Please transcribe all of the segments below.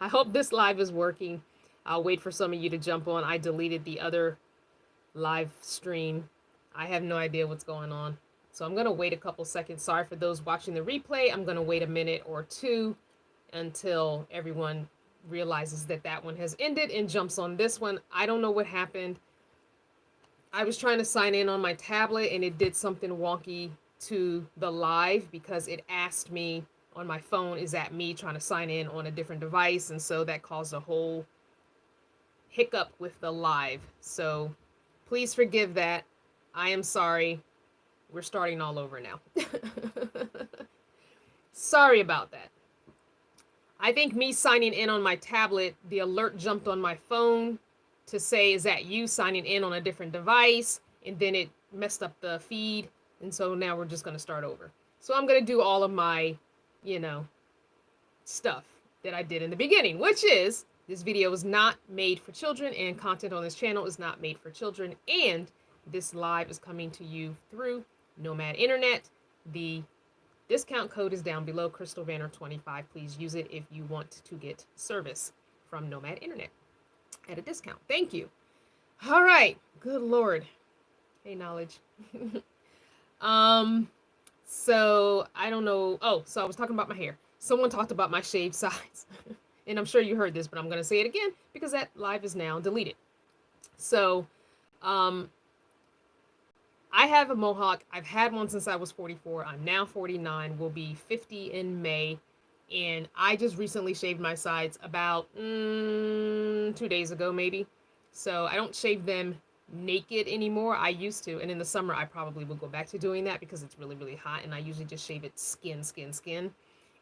I hope this live is working. I'll wait for some of you to jump on. I deleted the other live stream. I have no idea what's going on. So I'm going to wait a couple seconds. Sorry for those watching the replay. I'm going to wait a minute or two until everyone realizes that that one has ended and jumps on this one. I don't know what happened. I was trying to sign in on my tablet and it did something wonky to the live because it asked me on my phone, is that me trying to sign in on a different device? And so that caused a whole hiccup with the live. So please forgive that. I am sorry. We're starting all over now. Sorry about that. I think me signing in on my tablet, the alert jumped on my phone to say, is that you signing in on a different device? And then it messed up the feed. And so now we're just going to start over. So I'm going to do all of my, stuff that I did in the beginning, which is this video is not made for children and content on this channel is not made for children. And this live is coming to you through Nomad Internet. The discount code is down below, Crystal Vanner 25. Please use it if you want to get service from Nomad Internet at a discount. Thank you. All right. Good Lord. Hey, knowledge. So I don't know. Oh, so I was talking about my hair. Someone talked about my shaved sides. And I'm sure you heard this, but I'm going to say it again because that live is now deleted. So, I have a mohawk. I've had one since I was 44. I'm now 49. Will be 50 in May. And I just recently shaved my sides about 2 days ago, maybe. So I don't shave them naked anymore. I used to. And in the summer, I probably will go back to doing that because it's really, really hot. And I usually just shave it skin.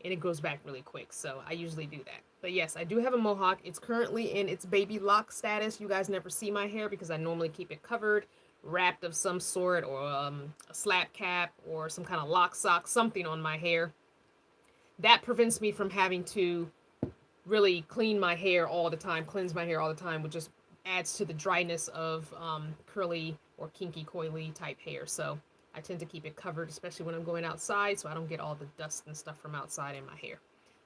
And it grows back really quick. So I usually do that. But yes, I do have a mohawk. It's currently in its baby lock status. You guys never see my hair because I normally keep it covered, wrapped of some sort, or a slap cap or some kind of lock sock, something on my hair. That prevents me from having to really clean my hair all the time, cleanse my hair all the time, which just adds to the dryness of curly or kinky coily type hair. So I tend to keep it covered, especially when I'm going outside, so I don't get all the dust and stuff from outside in my hair.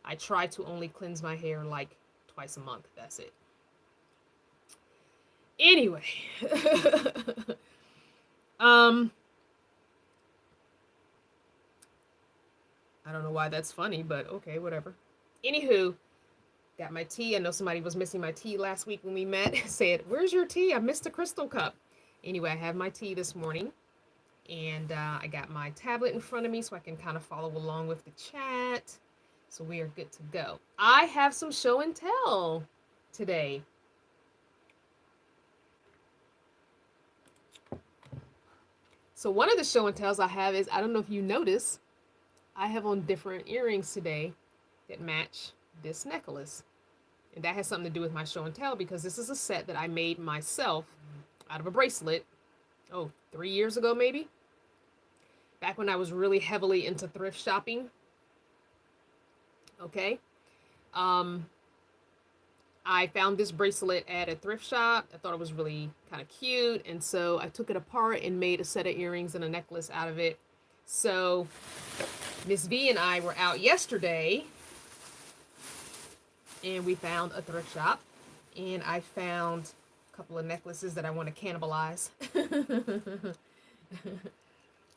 I try to only cleanse my hair like twice a month. That's it. Anyway. I don't know why that's funny, but okay, whatever. Anywho, got my tea. I know somebody was missing my tea last week when we met. Said, where's your tea? I missed the crystal cup. Anyway, I have my tea this morning. And I got my tablet in front of me so I can kind of follow along with the chat. So we are good to go. I have some show and tell today. So one of the show and tells I have is, I don't know if you notice, I have on different earrings today that match this necklace. And that has something to do with my show and tell because this is a set that I made myself out of a bracelet, 3 years ago maybe. Back when I was really heavily into thrift shopping. Okay. I found this bracelet at a thrift shop. I thought it was really kind of cute. And so I took it apart and made a set of earrings and a necklace out of it. So Miss V and I were out yesterday and we found a thrift shop and I found a couple of necklaces that I want to cannibalize.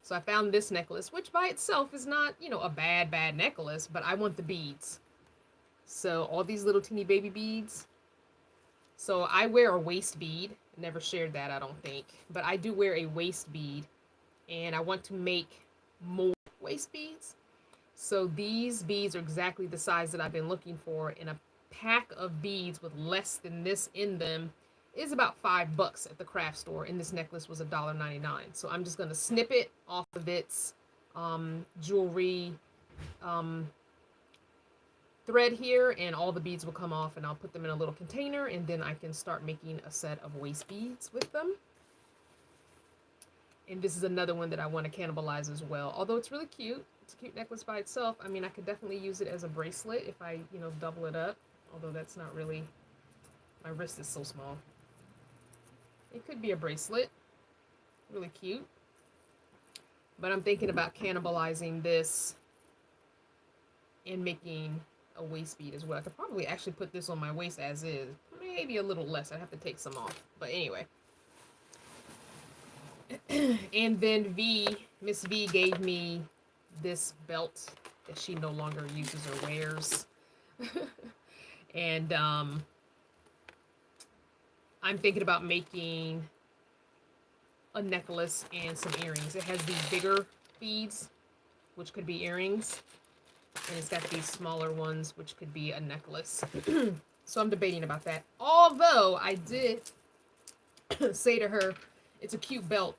So I found this necklace, which by itself is not, a bad necklace, but I want the beads. So all these little teeny baby beads. So I wear a waist bead. Never shared that, I don't think. But I do wear a waist bead. And I want to make more waist beads. So these beads are exactly the size that I've been looking for. And a pack of beads with less than this in them is about $5 at the craft store, and this necklace was $1.99. So I'm just going to snip it off of its jewelry thread here, and all the beads will come off, and I'll put them in a little container, and then I can start making a set of waist beads with them. And this is another one that I want to cannibalize as well, although it's really cute. It's a cute necklace by itself. I mean, I could definitely use it as a bracelet if I, double it up, although that's not really, my wrist is so small. It could be a bracelet. Really cute. But I'm thinking about cannibalizing this and making a waist bead as well. I could probably actually put this on my waist as is. Maybe a little less. I'd have to take some off. But anyway. And then Miss V gave me this belt that she no longer uses or wears. And I'm thinking about making a necklace and some earrings. It has these bigger beads, which could be earrings. And it's got these smaller ones, which could be a necklace. So I'm debating about that. Although I did say to her, it's a cute belt.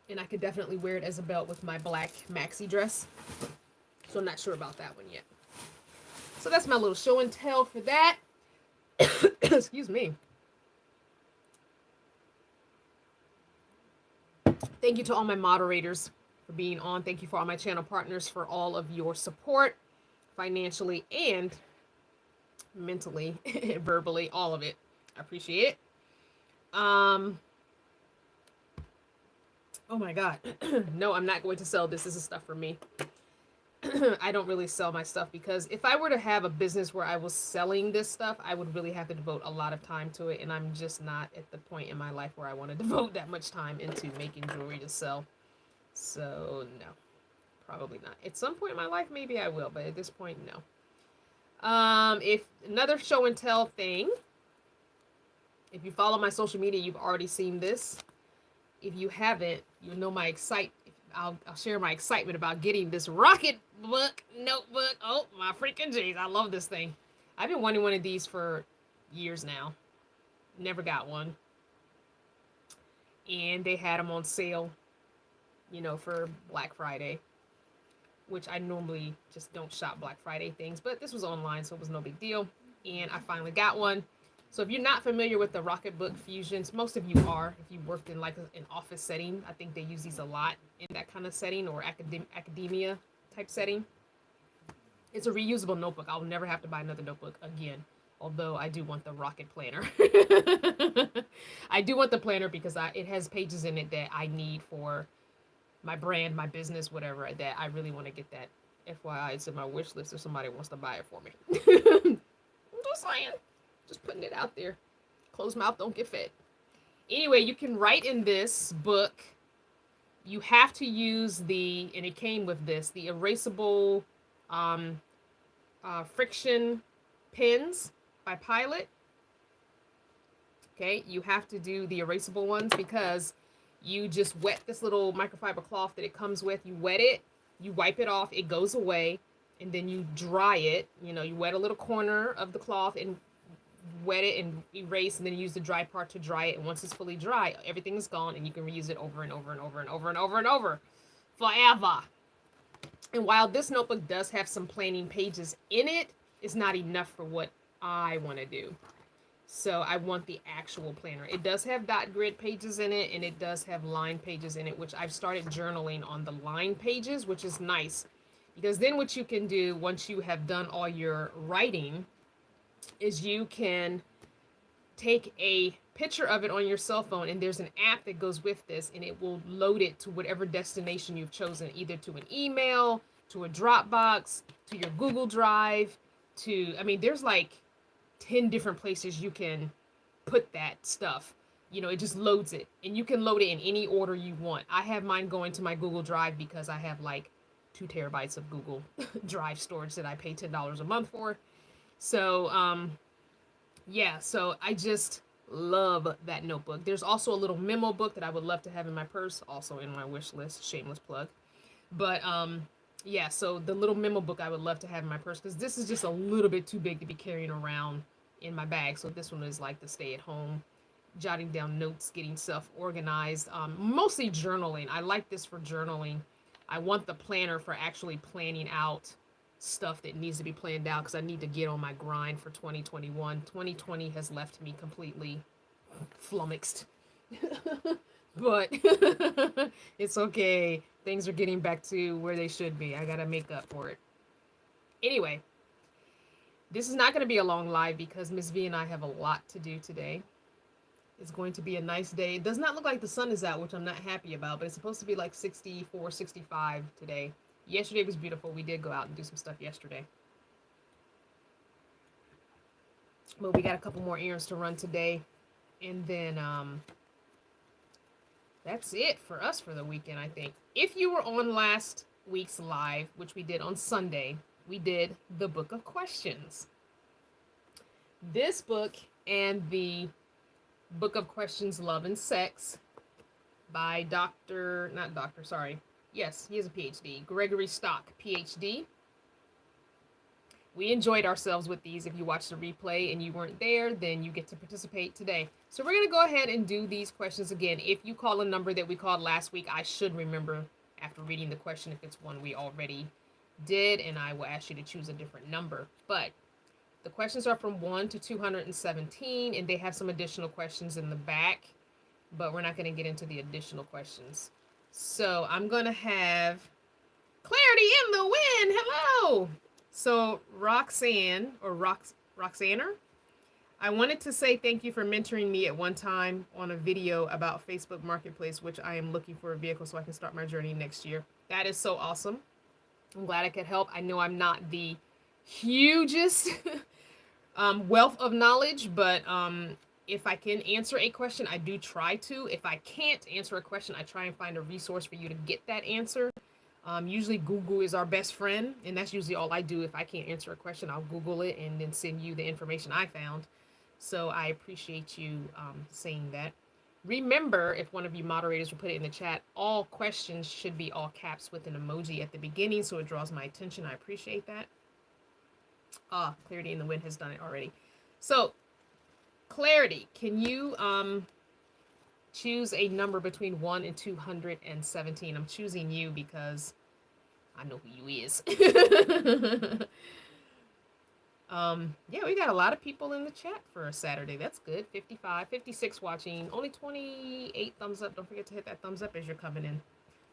And I could definitely wear it as a belt with my black maxi dress. So I'm not sure about that one yet. So that's my little show and tell for that. Excuse me. Thank you to all my moderators for being on. Thank you for all my channel partners for all of your support, financially and mentally, verbally, all of it. I appreciate it. Oh my God. No, I'm not going to sell this. This is stuff for me. I don't really sell my stuff because if I were to have a business where I was selling this stuff, I would really have to devote a lot of time to it. And I'm just not at the point in my life where I want to devote that much time into making jewelry to sell. So no, probably not. At some point in my life, maybe I will, but at this point, no. If another show and tell thing, if you follow my social media, you've already seen this. If you haven't, you'll know my I'll share my excitement about getting this Rocket book notebook. Oh my freaking jeez, I love this thing. I've been wanting one of these for years now. Never got one. And they had them on sale, for Black Friday, which I normally just don't shop Black Friday things, but this was online, so it was no big deal. And I finally got one. So if you're not familiar with the Rocketbook Fusions, most of you are. If you worked in like an office setting, I think they use these a lot in that kind of setting or academia type setting. It's a reusable notebook. I'll never have to buy another notebook again. Although I do want the Rocket planner. I do want the planner because it has pages in it that I need for my brand, my business, whatever, that I really want to get that. FYI, it's in my wish list if somebody wants to buy it for me. I'm just saying. Just putting it out there. Closed mouth don't get fed. Anyway, you can write in this book. You have to use and it came with this, the erasable friction pens by Pilot. Okay, you have to do the erasable ones because you just wet this little microfiber cloth that it comes with. You wet it, you wipe it off, it goes away, and then you dry it. You wet a little corner of the cloth and wet it and erase, and then use the dry part to dry it. And once it's fully dry, everything is gone, and you can reuse it over and over and over and over and over and over forever. And while this notebook does have some planning pages in it, it's not enough for what I want to do. So I want the actual planner. It does have dot grid pages in it, and it does have line pages in it, which I've started journaling on the line pages, which is nice. Because then what you can do once you have done all your writing is you can take a picture of it on your cell phone, and there's an app that goes with this, and it will load it to whatever destination you've chosen, either to an email, to a Dropbox, to your Google Drive, there's like 10 different places you can put that stuff. It just loads it, and you can load it in any order you want. I have mine going to my Google Drive because I have like 2 terabytes of Google Drive storage that I pay $10 a month for. So, yeah, so I just love that notebook. There's also a little memo book that I would love to have in my purse, also in my wish list, shameless plug. But, yeah, so the little memo book I would love to have in my purse because this is just a little bit too big to be carrying around in my bag. So this one is like the stay at home, jotting down notes, getting stuff organized, mostly journaling. I like this for journaling. I want the planner for actually planning out stuff that needs to be planned out because I need to get on my grind for 2021. 2020 has left me completely flummoxed. But it's okay. Things are getting back to where they should be. I gotta make up for it. Anyway, this is not going to be a long live because Miss V and I have a lot to do today. It's going to be a nice day. It does not look like the sun is out, which I'm not happy about, but it's supposed to be like 64, 65 today. Yesterday was beautiful. We did go out and do some stuff yesterday. But we got a couple more errands to run today. And then that's it for us for the weekend, I think. If you were on last week's live, which we did on Sunday, we did the Book of Questions. This book and the Book of Questions, Love and Sex by Yes, he has a PhD. Gregory Stock, PhD. We enjoyed ourselves with these. If you watched the replay and you weren't there, then you get to participate today. So we're going to go ahead and do these questions again. If you call a number that we called last week, I should remember after reading the question if it's one we already did, and I will ask you to choose a different number. But the questions are from 1 to 217, and they have some additional questions in the back, but we're not going to get into the additional questions. So I'm going to have Clarity in the Wind. Hello. So Roxanner, I wanted to say thank you for mentoring me at one time on a video about Facebook Marketplace, which I am looking for a vehicle so I can start my journey next year. That is so awesome. I'm glad I could help. I know I'm not the hugest wealth of knowledge, but if I can answer a question, I do try to. If I can't answer a question, I try and find a resource for you to get that answer. Usually Google is our best friend, and that's usually all I do. If I can't answer a question, I'll Google it and then send you the information I found. So I appreciate you saying that. Remember, if one of you moderators will put it in the chat, all questions should be all caps with an emoji at the beginning, so it draws my attention. I appreciate that. Clarity in the Wind has done it already. So, Clarity, can you choose a number between 1 and 217? I'm choosing you because I know who you is. Yeah, we got a lot of people in the chat for a Saturday. That's good. 55, 56 watching. Only 28 thumbs up. Don't forget to hit that thumbs up as you're coming in.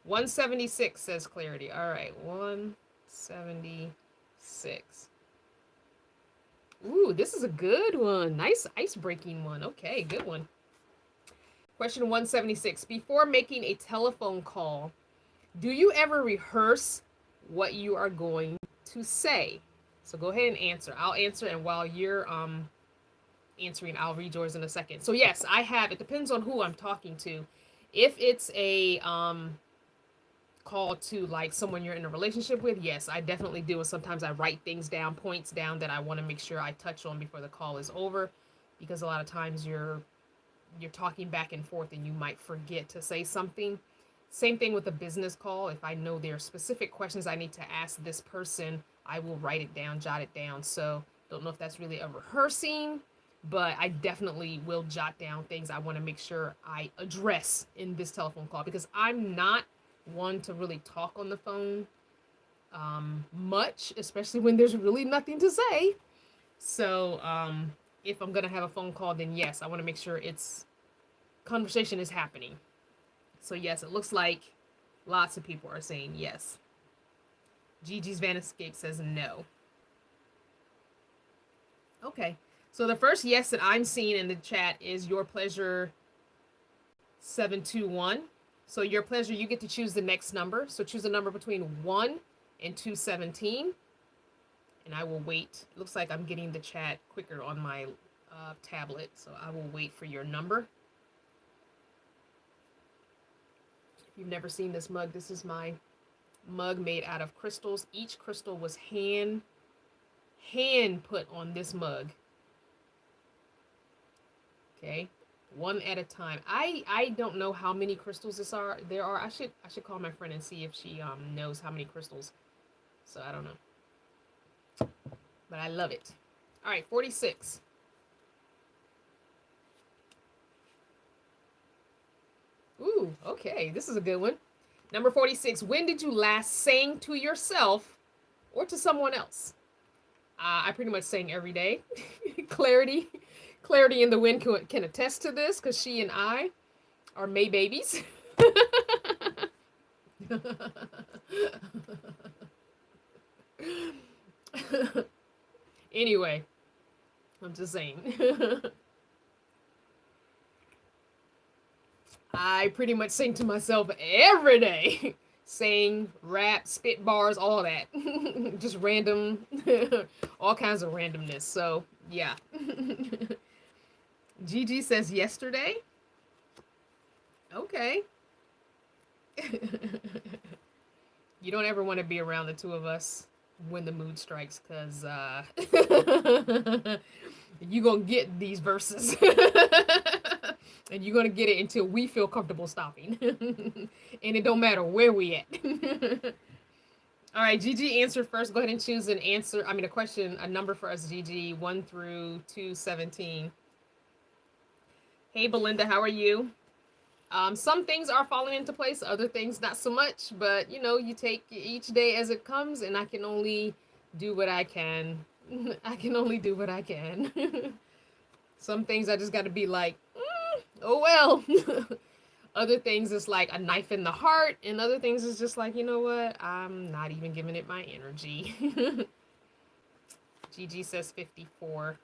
176 says Clarity. All right, 176. Ooh, this is a good one. Nice ice-breaking one. Okay, good one. Question 176. Before making a telephone call, do you ever rehearse what you are going to say? So go ahead and answer. I'll answer, and while you're answering, I'll read yours in a second. So yes, I have. It depends on who I'm talking to. If it's a call to like someone you're in a relationship with, yes, I definitely do. And sometimes I write things down, points down that I want to make sure I touch on before the call is over, because a lot of times you're talking back and forth and you might forget to say something. Same thing with a business call. If I know there are specific questions I need to ask this person, I will write it down, jot it down. So don't know if that's really a rehearsing, but I definitely will jot down things I want to make sure I address in this telephone call, because I'm not one to really talk on the phone much, especially when there's really nothing to say. So if I'm going to have a phone call, then yes, I want to make sure conversation is happening. So yes, it looks like lots of people are saying yes. Gigi's Vanescape says no. Okay, so the first yes that I'm seeing in the chat is Your Pleasure 721. So Your Pleasure, you get to choose the next number. So choose a number between 1 and 217. And I will wait. It looks like I'm getting the chat quicker on my tablet, so I will wait for your number. If you've never seen this mug, this is my mug made out of crystals. Each crystal was hand put on this mug. Okay, one at a time. I don't know how many crystals there are. I should call my friend and see if she knows how many crystals. So I don't know. But I love it. All right, 46. Ooh, okay, this is a good one. Number 46. When did you last sing to yourself or to someone else? I pretty much sing every day. Clarity in the Wind can attest to this, because she and I are May babies. Anyway, I'm just saying. I pretty much sing to myself every day. Sing, rap, spit bars, all that. Just random, all kinds of randomness. So Yeah. Gigi says yesterday. Okay. You don't ever want to be around the two of us when the mood strikes, because you're going to get these verses. And you're going to get it until we feel comfortable stopping. And it don't matter where we at. All right, Gigi answered first. Go ahead and choose an answer. I mean, a question, a number for us, Gigi, 1 through 217. Hey, Belinda, how are you? Some things are falling into place, other things not so much, but you know, you take each day as it comes, and I can only do what I can. I can only do what I can. Some things I just got to be like, oh well. Other things is like a knife in the heart, and other things is just like, you know what? I'm not even giving it my energy. Gigi says 54.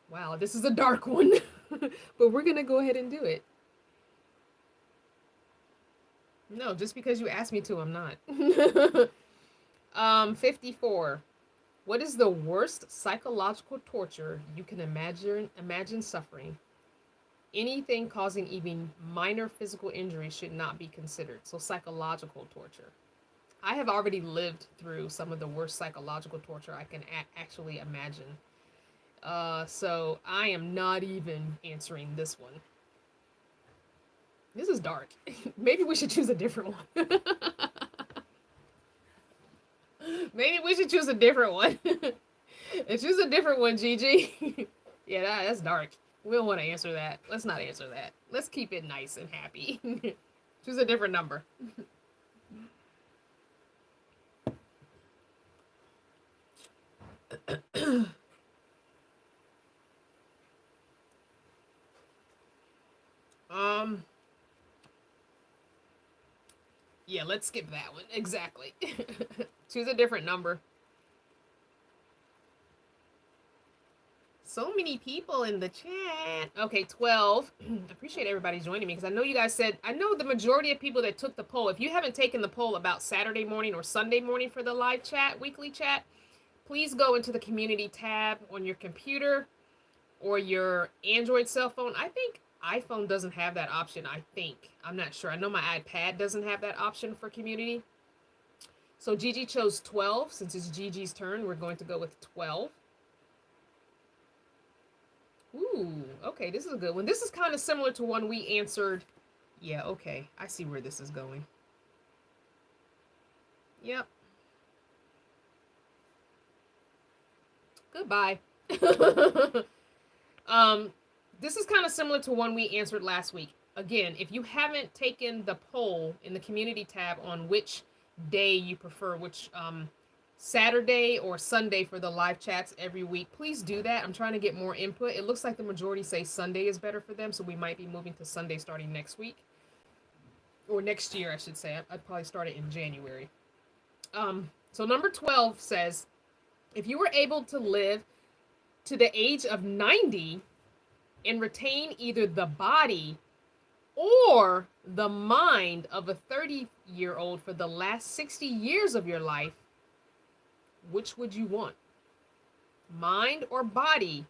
Wow, this is a dark one, but we're gonna go ahead and do it. No, just because you asked me to, I'm not. 54. What is the worst psychological torture you can imagine suffering? Anything causing even minor physical injury should not be considered. So psychological torture. I have already lived through some of the worst psychological torture I can actually imagine. So I am not even answering this one. This is dark. Maybe we should choose a different one. Maybe we should choose a different one. Choose a different one, Gigi. Yeah, that's dark. We don't want to answer that. Let's not answer that. Let's keep it nice and happy. Choose a different number. Yeah, let's skip that one. Exactly. Choose a different number. So many people in the chat. Okay, 12. Appreciate everybody joining me, because I know you guys said, I know the majority of people that took the poll, if you haven't taken the poll about Saturday morning or Sunday morning for the live chat, weekly chat, please go into the community tab on your computer or your Android cell phone. I think iPhone doesn't have that option, I think. I'm not sure. I know my iPad doesn't have that option for community. So Gigi chose 12. Since it's Gigi's turn, we're going to go with 12. Ooh, okay, this is a good one. This is kind of similar to one we answered. Yeah, okay. I see where this is going. Yep. Goodbye. This is kind of similar to one we answered last week. Again, if you haven't taken the poll in the community tab on which day you prefer, which Saturday or Sunday for the live chats every week, please do that. I'm trying to get more input. It looks like the majority say Sunday is better for them, so we might be moving to Sunday starting next week. Or next year, I should say. I'd probably start it in January. So number 12 says, if you were able to live to the age of 90 and retain either the body or the mind of a 30-year-old for the last 60 years of your life, which would you want? Mind or body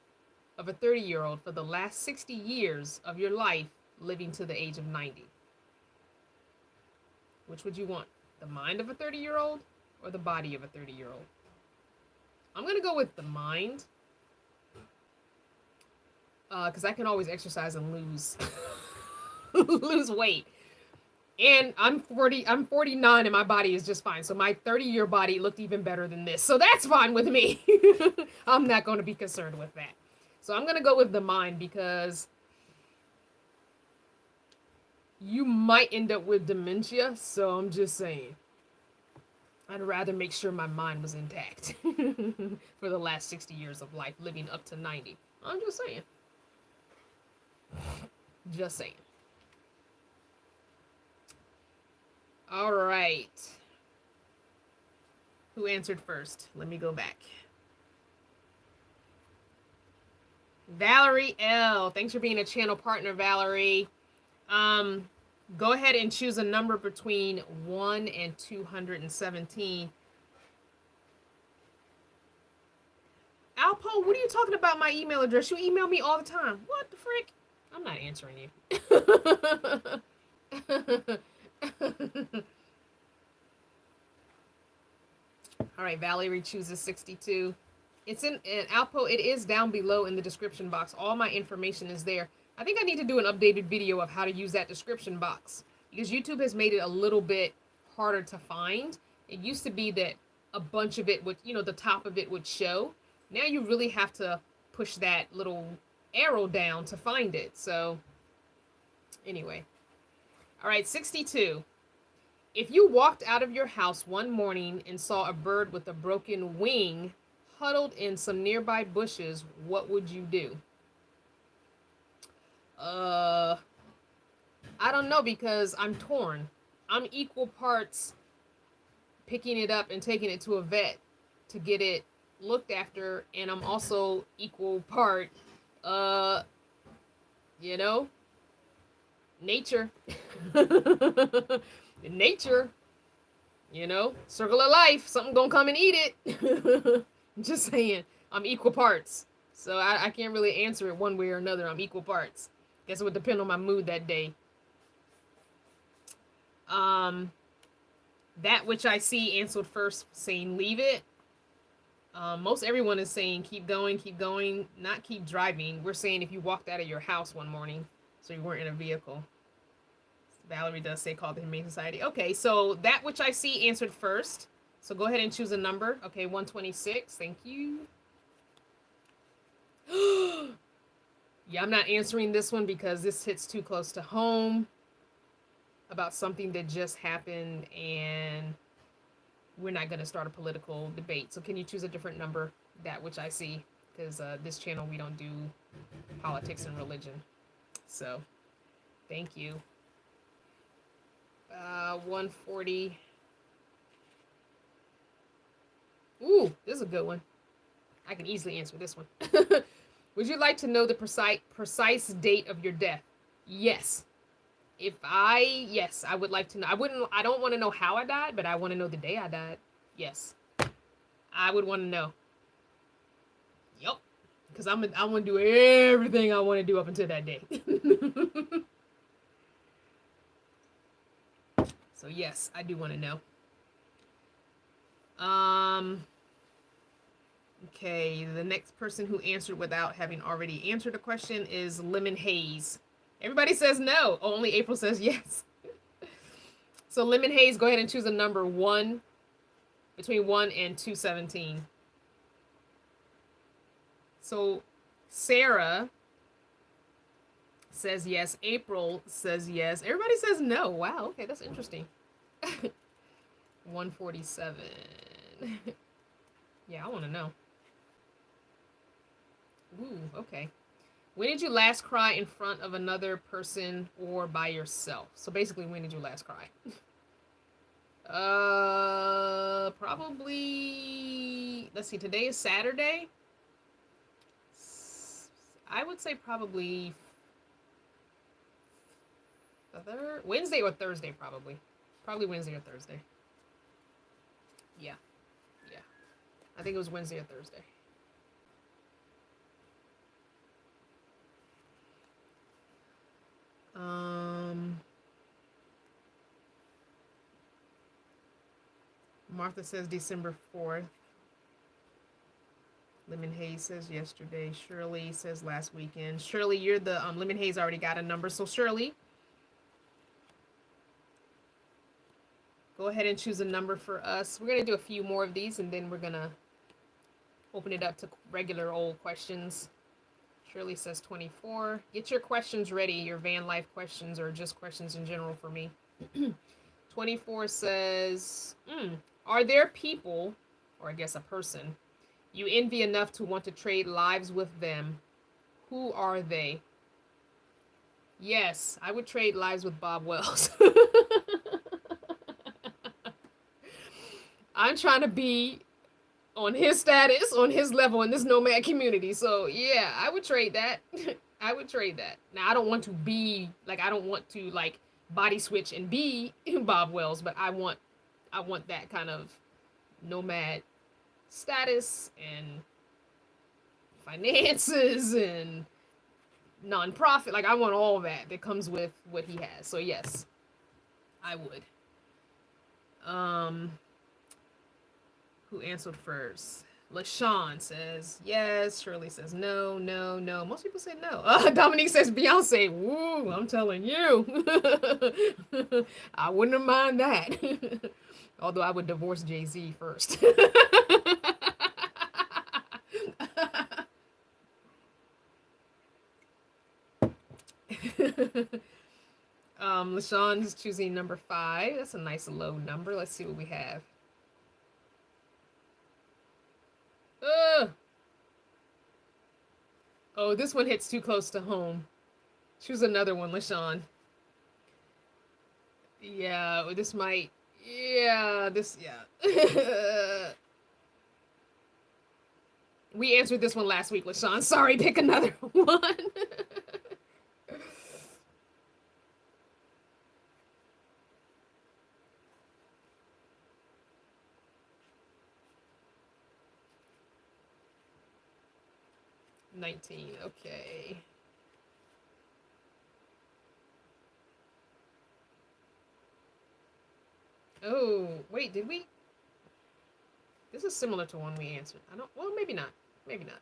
of a 30-year-old for the last 60 years of your life, living to the age of 90? Which would you want? The mind of a 30-year-old or the body of a 30-year-old? I'm going to go with the mind. Because I can always exercise and lose lose weight. And I'm 49 and my body is just fine. So my 30-year body looked even better than this. So that's fine with me. I'm not going to be concerned with that. So I'm going to go with the mind, because you might end up with dementia. So I'm just saying, I'd rather make sure my mind was intact for the last 60 years of life, living up to 90. I'm just saying. Just saying. All right. Who answered first? Let me go back. Valerie L. Thanks for being a channel partner, Valerie. Go ahead and choose a number between 1 and 217. Alpo, what are you talking about my email address? You email me all the time. What the frick? I'm not answering you. All right, Valerie chooses 62. It's in Alpo. It is down below in the description box. All my information is there. I think I need to do an updated video of how to use that description box because YouTube has made it a little bit harder to find. It used to be that a bunch of it would, the top of it would show. Now you really have to push that little arrow down to find it. So anyway. All right, 62. If you walked out of your house one morning and saw a bird with a broken wing huddled in some nearby bushes, what would you do? I don't know because I'm torn. I'm equal parts picking it up and taking it to a vet to get it looked after, and I'm also equal part, nature. Nature, circle of life. Something gonna come and eat it. Just saying, I'm equal parts. So I can't really answer it one way or another. I'm equal parts. Guess it would depend on my mood that day. That which I see answered first, saying leave it. Most everyone is saying keep going, not keep driving. We're saying if you walked out of your house one morning, so you weren't in a vehicle. Valerie does say call the Humane Society. Okay, so that which I see answered first. So go ahead and choose a number. Okay, 126. Thank you. Yeah, I'm not answering this one because this hits too close to home about something that just happened, and we're not going to start a political debate. So can you choose a different number, that which I see? Because this channel, we don't do politics and religion. So thank you. 140. Ooh, this is a good one. I can easily answer this one. Would you like to know the precise date of your death? Yes. Yes, I would like to know. I don't want to know how I died, but I want to know the day I died. Yes. I would want to know. Yup. Because I want to do everything I want to do up until that day. So yes, I do want to know. Okay, the next person who answered without having already answered a question is Lemon Haze. Everybody says no. Only April says yes. So Lemon Haze, go ahead and choose a number between 1 and 217. So Sarah says yes. April says yes. Everybody says no. Wow, okay, that's interesting. 147. Yeah, I want to know. Ooh, okay. When did you last cry in front of another person or by yourself? So basically, when did you last cry? Probably, let's see, today is Saturday. I would say probably Wednesday or Thursday, probably. Probably Wednesday or Thursday. Yeah. Yeah. I think it was Wednesday or Thursday. Martha says December 4th. Lemon Haze says yesterday. Shirley says last weekend. Shirley, you're the Lemon Haze already got a number. So Shirley, go ahead and choose a number for us. We're going to do a few more of these, and then we're going to open it up to regular old questions. Shirley says 24. Get your questions ready, your van life questions or just questions in general for me. 24 says, are there people, or I guess a person, you envy enough to want to trade lives with them? Who are they? Yes, I would trade lives with Bob Wells. I'm trying to be on his status, on his level in this nomad community. So yeah, I would trade that. I would trade that. Now I don't want to be like, I don't want to like body switch and be Bob Wells, but I want that kind of nomad status and finances and nonprofit. Like I want all that comes with what he has. So yes, I would. Who answered first? LaShawn says yes. Shirley says no, no, no. Most people say no. Dominique says Beyonce. Woo, I'm telling you. I wouldn't mind that. Although I would divorce Jay-Z first. LaShawn's choosing number 5. That's a nice low number. Let's see what we have. Oh, this one hits too close to home. Choose another one, LaShawn. Yeah, this might. Yeah, this. Yeah. We answered this one last week, LaShawn. Sorry, pick another one. 19. Okay. Oh, wait, did we? This is similar to one we answered. Well, maybe not. Maybe not.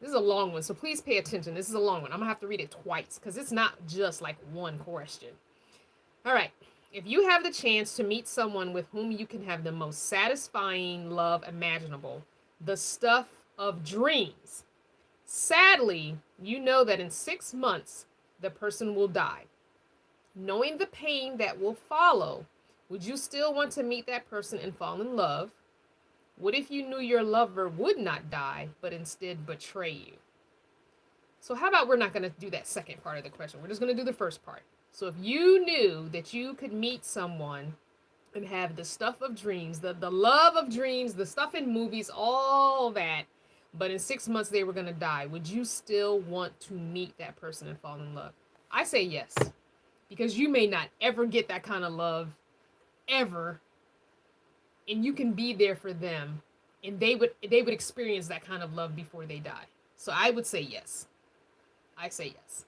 This is a long one, so please pay attention. This is a long one. I'm going to have to read it twice because it's not just like one question. All right. If you have the chance to meet someone with whom you can have the most satisfying love imaginable, the stuff of dreams, sadly, you know that in 6 months, the person will die. Knowing the pain that will follow, would you still want to meet that person and fall in love? What if you knew your lover would not die, but instead betray you? So how about we're not going to do that second part of the question. We're just going to do the first part. So if you knew that you could meet someone and have the stuff of dreams, the love of dreams, the stuff in movies, all that, but in 6 months they were going to die, would you still want to meet that person and fall in love? I say yes, because you may not ever get that kind of love ever, and you can be there for them, and they would experience that kind of love before they die. So I would say yes. I say yes.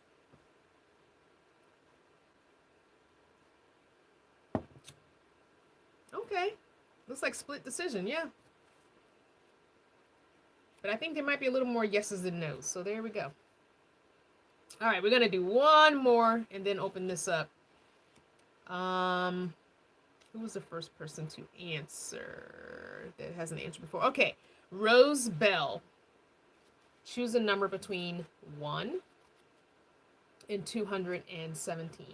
Okay. Looks like split decision, yeah. But I think there might be a little more yeses than nos. So there we go. All right, we're going to do one more and then open this up. Who was the first person to answer that hasn't answered before? Okay, Rose Bell. Choose a number between 1 and 217.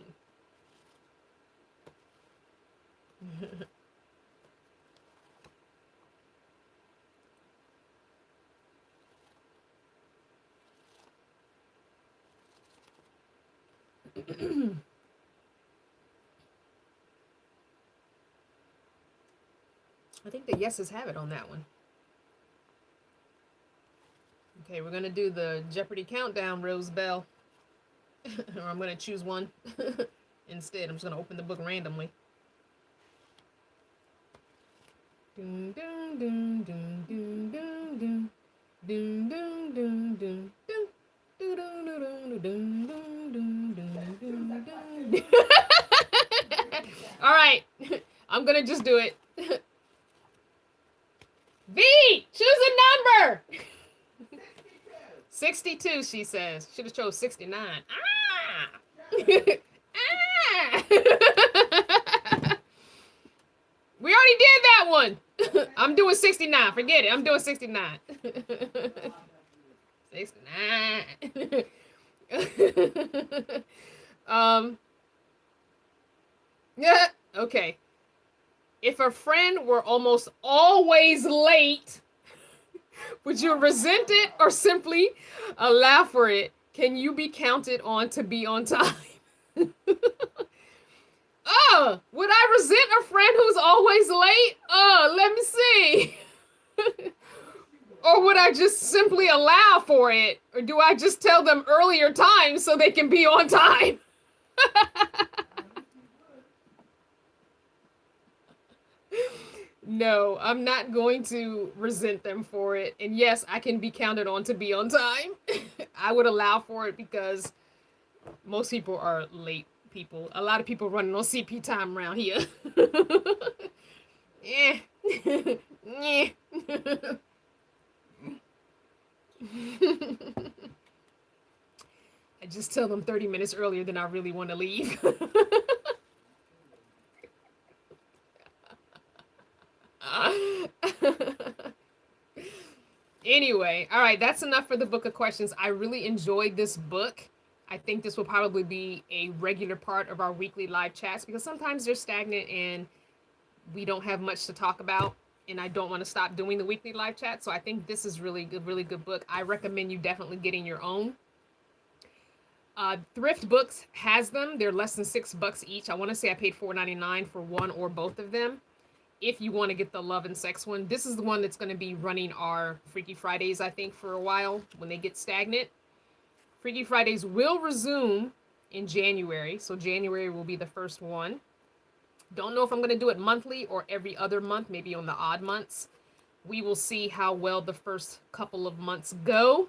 I think the yeses have it on that one. Okay, we're going to do the Jeopardy countdown, Rose Bell. Or I'm going to choose one instead. I'm just going to open the book randomly. Dun, dun, dun, dun, dun, dun, dun. Dun, dun, dun, dun, dun. All right, I'm gonna just do it. V, choose a number. 62, she says. Should have chose 69. Ah! We already did that one. I'm doing 69. Forget it. I'm doing 69. 69. Yeah, okay. If a friend were almost always late, would you resent it or simply allow for it? Can you be counted on to be on time? Would I resent a friend who's always late? Let me see. Or would I just simply allow for it? Or do I just tell them earlier times so they can be on time? No, I'm not going to resent them for it. And yes, I can be counted on to be on time. I would allow for it because most people are late people. A lot of people running on CP time around here. Yeah. Yeah. I just tell them 30 minutes earlier than I really want to leave. Anyway, all right, that's enough for the book of questions. I really enjoyed this book. I think this will probably be a regular part of our weekly live chats because sometimes they're stagnant and we don't have much to talk about. And I don't want to stop doing the weekly live chat. So I think this is really good book. I recommend you definitely getting your own. Thrift Books has them. They're less than $6 each. I want to say I paid $4.99 for one or both of them. If you want to get the love and sex one, this is the one that's going to be running our Freaky Fridays, I think, for a while when they get stagnant. Freaky Fridays will resume in January, so January will be the first one. Don't know if I'm going to do it monthly or every other month, maybe on the odd months. We will see how well the first couple of months go.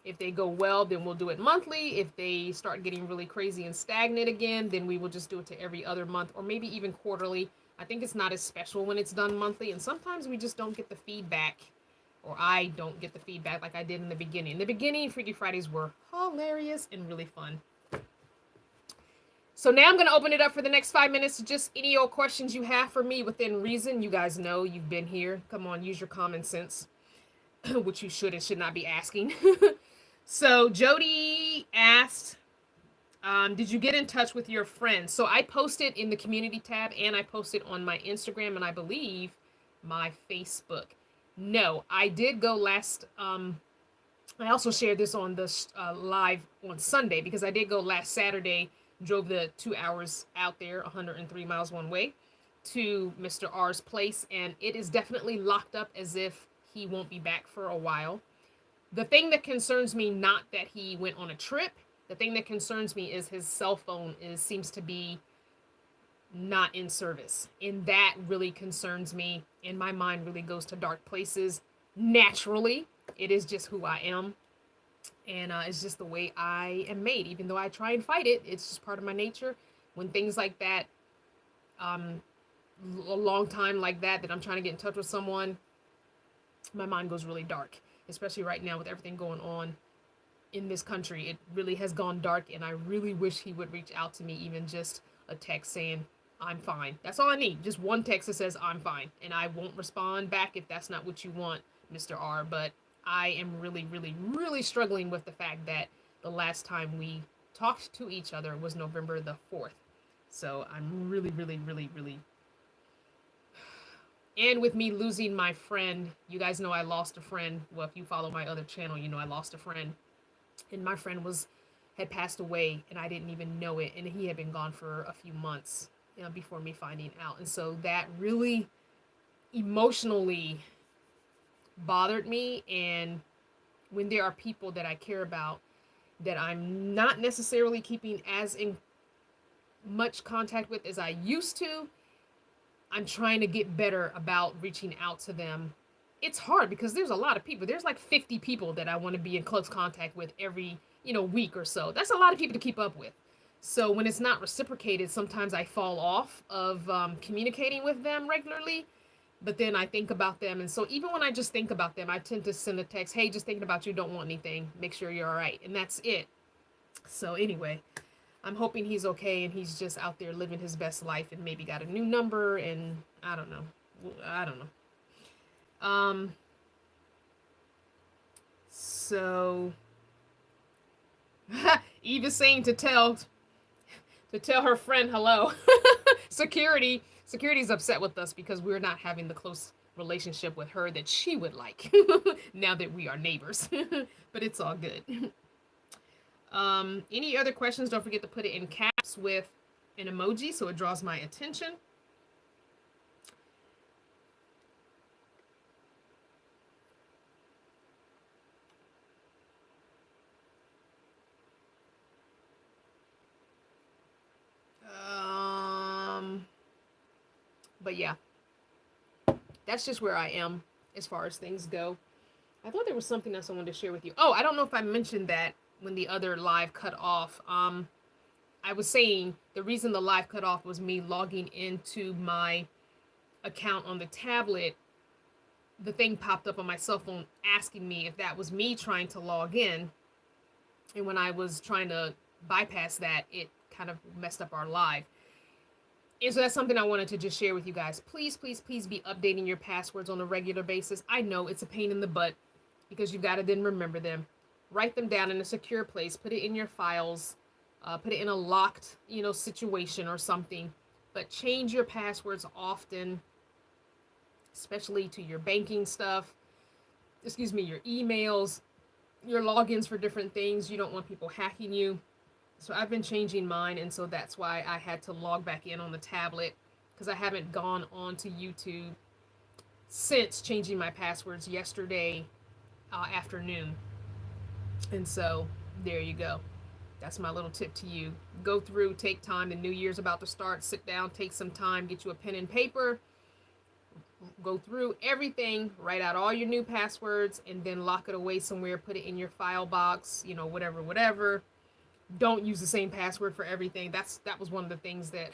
If they go well, then we'll do it monthly. If they start getting really crazy and stagnant again, then we will just do it to every other month or maybe even quarterly. I think it's not as special when it's done monthly, and sometimes we just don't get the feedback, or I don't get the feedback like I did in the beginning. In the beginning, Freaky Fridays were hilarious and really fun. So now I'm going to open it up for the next 5 minutes to just any old questions you have for me within reason. You guys know you've been here. Come on, use your common sense, which you should and should not be asking. So Jody asked, did you get in touch with your friends? So I posted in the community tab and I posted on my Instagram and I believe my Facebook. No, I did go last. I also shared this on the live on Sunday because I did go last Saturday. Drove the 2 hours out there, 103 miles one way, to Mr. R's place, and it is definitely locked up as if he won't be back for a while. The thing that concerns me, not that he went on a trip, the thing that concerns me is his cell phone seems to be not in service. And that really concerns me. And my mind really goes to dark places. Naturally, it is just who I am. And it's just the way I am made. Even though I try and fight it, it's just part of my nature. When things like that, a long time like that I'm trying to get in touch with someone, my mind goes really dark. Especially right now with everything going on in this country. It really has gone dark, and I really wish he would reach out to me, even just a text saying, I'm fine. That's all I need. Just one text that says, I'm fine. And I won't respond back if that's not what you want, Mr. R. But I am really struggling with the fact that the last time we talked to each other was November the 4th. So I'm really. And with me losing my friend, you guys know I lost a friend. Well, if you follow my other channel, you know I lost a friend. And my friend had passed away, and I didn't even know it. And he had been gone for a few months, before me finding out. And so that really emotionally bothered me. And when there are people that I care about that I'm not necessarily keeping as in much contact with as I used to, I'm trying to get better about reaching out to them. It's hard because there's a lot of people. There's like 50 people that I want to be in close contact with every, week or so. That's a lot of people to keep up with. So when it's not reciprocated, sometimes I fall off of communicating with them regularly. But then I think about them. And so even when I just think about them, I tend to send a text, hey, just thinking about you, don't want anything. Make sure you're all right. And that's it. So anyway, I'm hoping he's okay and he's just out there living his best life and maybe got a new number, and I don't know. So Eve is saying to tell her friend hello. Security's upset with us because we're not having the close relationship with her that she would like now that we are neighbors. But it's all good. Any other questions? Don't forget to put it in caps with an emoji so it draws my attention. But yeah, that's just where I am as far as things go. I thought there was something else I wanted to share with you. Oh, I don't know if I mentioned that when the other live cut off. I was saying the reason the live cut off was me logging into my account on the tablet. The thing popped up on my cell phone asking me if that was me trying to log in. And when I was trying to bypass that, it kind of messed up our live. And so that's something I wanted to just share with you guys. Please, please, please be updating your passwords on a regular basis. I know it's a pain in the butt because you've got to then remember them. Write them down in a secure place. Put it in your files. Put it in a locked, situation or something. But change your passwords often, especially to your banking stuff. Your emails, your logins for different things. You don't want people hacking you. So I've been changing mine, and so that's why I had to log back in on the tablet, because I haven't gone on to YouTube since changing my passwords yesterday afternoon. And so there you go. That's my little tip to you. Go through, take time. The new year's about to start. Sit down, take some time, get you a pen and paper. Go through everything, write out all your new passwords, and then lock it away somewhere. Put it in your file box, whatever. Don't use the same password for everything. That was one of the things that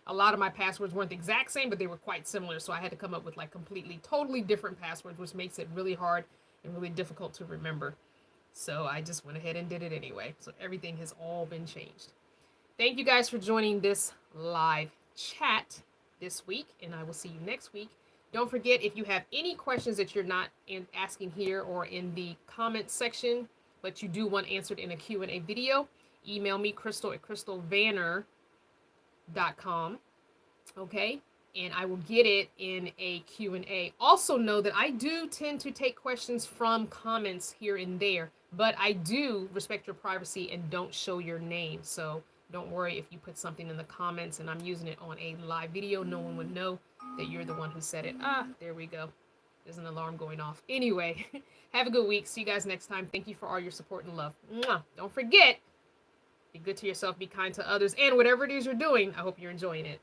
a lot of my passwords weren't the exact same, but they were quite similar. So I had to come up with like completely, totally different passwords, which makes it really hard and really difficult to remember. So I just went ahead and did it anyway. So everything has all been changed. Thank you guys for joining this live chat this week, and I will see you next week. Don't forget, if you have any questions that you're not asking here or in the comment section, but you do want answered in a Q&A video, email me, Crystal at crystalvanner.com, okay? And I will get it in a Q&A. Also know that I do tend to take questions from comments here and there, but I do respect your privacy and don't show your name. So don't worry if you put something in the comments and I'm using it on a live video. No one would know that you're the one who said it. There we go. There's an alarm going off. Anyway, have a good week. See you guys next time. Thank you for all your support and love. Mwah. Don't forget, be good to yourself, be kind to others, and whatever it is you're doing, I hope you're enjoying it.